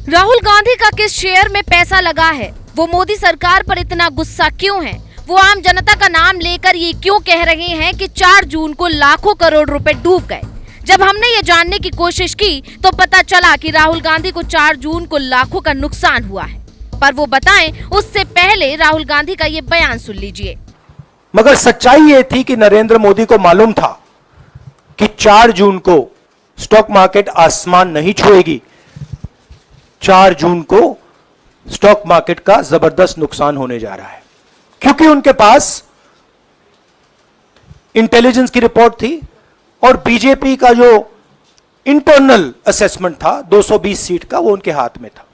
राहुल गांधी का किस शेयर में पैसा लगा है, वो मोदी सरकार पर इतना गुस्सा क्यों है, वो आम जनता का नाम लेकर ये क्यों कह रहे हैं कि 4 जून को लाखों करोड़ रुपए डूब गए। जब हमने ये जानने की कोशिश की तो पता चला कि राहुल गांधी को 4 जून को लाखों का नुकसान हुआ है। पर वो बताएं उससे पहले राहुल गांधी का ये बयान सुन लीजिए। मगर सच्चाई ये थी कि नरेंद्र मोदी को मालूम था कि 4 जून को स्टॉक मार्केट आसमान नहीं छुएगी। 4 जून को स्टॉक मार्केट का जबरदस्त नुकसान होने जा रहा है, क्योंकि उनके पास इंटेलिजेंस की रिपोर्ट थी और बीजेपी का जो इंटरनल असेसमेंट था 220 सीट का, वो उनके हाथ में था।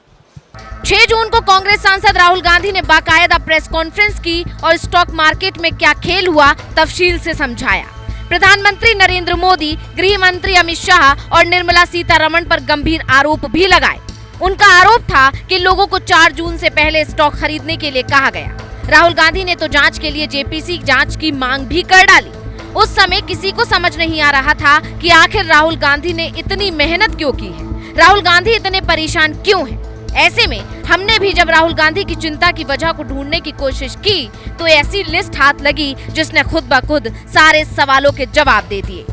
6 जून को कांग्रेस सांसद राहुल गांधी ने बाकायदा प्रेस कॉन्फ्रेंस की और स्टॉक मार्केट में क्या खेल हुआ तफसील से समझाया। प्रधानमंत्री नरेंद्र मोदी, गृह मंत्री अमित शाह और निर्मला सीतारमण पर गंभीर आरोप भी लगाए। उनका आरोप था कि लोगों को 4 जून से पहले स्टॉक खरीदने के लिए कहा गया। राहुल गांधी ने तो जांच के लिए जेपीसी जांच की मांग भी कर डाली। उस समय किसी को समझ नहीं आ रहा था कि आखिर राहुल गांधी ने इतनी मेहनत क्यों की है, राहुल गांधी इतने परेशान क्यों हैं। ऐसे में हमने भी जब राहुल गांधी की चिंता की वजह को ढूंढने की कोशिश की तो ऐसी लिस्ट हाथ लगी जिसने खुद ब खुद सारे सवालों के जवाब दे दिए।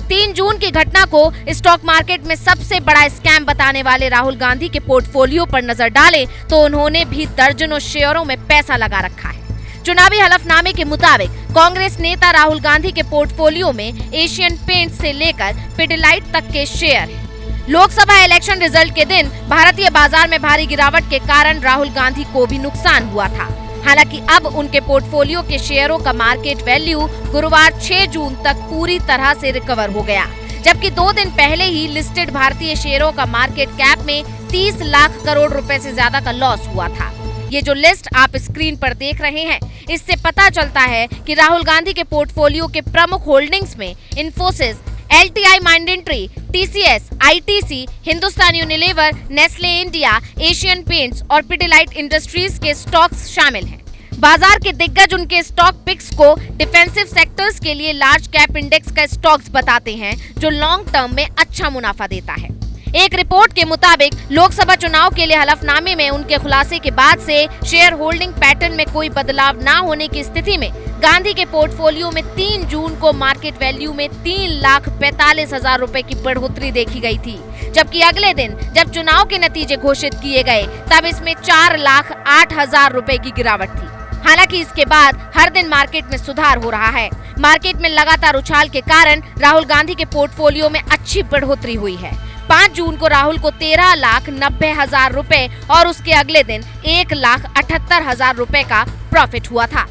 3 जून की घटना को स्टॉक मार्केट में सबसे बड़ा स्कैम बताने वाले राहुल गांधी के पोर्टफोलियो पर नजर डालें तो उन्होंने भी दर्जनों शेयरों में पैसा लगा रखा है। चुनावी हलफनामे के मुताबिक कांग्रेस नेता राहुल गांधी के पोर्टफोलियो में एशियन पेंट्स से लेकर पिडिलाइट तक के शेयर हैं। लोकसभा इलेक्शन रिजल्ट के दिन भारतीय बाजार में भारी गिरावट के कारण राहुल गांधी को भी नुकसान हुआ था। हालांकि अब उनके पोर्टफोलियो के शेयरों का मार्केट वैल्यू गुरुवार 6 जून तक पूरी तरह से रिकवर हो गया, जबकि 2 दिन पहले ही लिस्टेड भारतीय शेयरों का मार्केट कैप में 30 लाख करोड़ रुपए से ज्यादा का लॉस हुआ था। ये जो लिस्ट आप स्क्रीन पर देख रहे हैं, इससे पता चलता है कि राहुल गांधी के पोर्टफोलियो के प्रमुख होल्डिंग्स में Infosys, LTI माइंडेंट्री, TCS, ITC, Hindustan Unilever, Nestle India, Asian paints और पिडिलाइट इंडस्ट्रीज के स्टॉक्स शामिल हैं। बाजार के दिग्गज उनके स्टॉक पिक्स को डिफेंसिव सेक्टर्स के लिए लार्ज कैप इंडेक्स का स्टॉक्स बताते हैं, जो लॉन्ग टर्म में अच्छा मुनाफा देता है। एक रिपोर्ट के मुताबिक लोकसभा चुनाव के लिए हलफनामे में उनके खुलासे के बाद से शेयर होल्डिंग पैटर्न में कोई बदलाव न होने की स्थिति में गांधी के पोर्टफोलियो में 3 जून को मार्केट वैल्यू में 3,45,000 रुपए की बढ़ोतरी देखी गई थी, जबकि अगले दिन जब चुनाव के नतीजे घोषित किए गए तब इसमें 4,08,000 रुपए की गिरावट थी। हालांकि इसके बाद हर दिन मार्केट में सुधार हो रहा है। मार्केट में लगातार उछाल के कारण राहुल गांधी के पोर्टफोलियो में अच्छी बढ़ोतरी हुई है। 5 जून को राहुल को 13,90,000 रुपए और उसके अगले दिन 1,78,000 रुपए का प्रॉफिट हुआ था।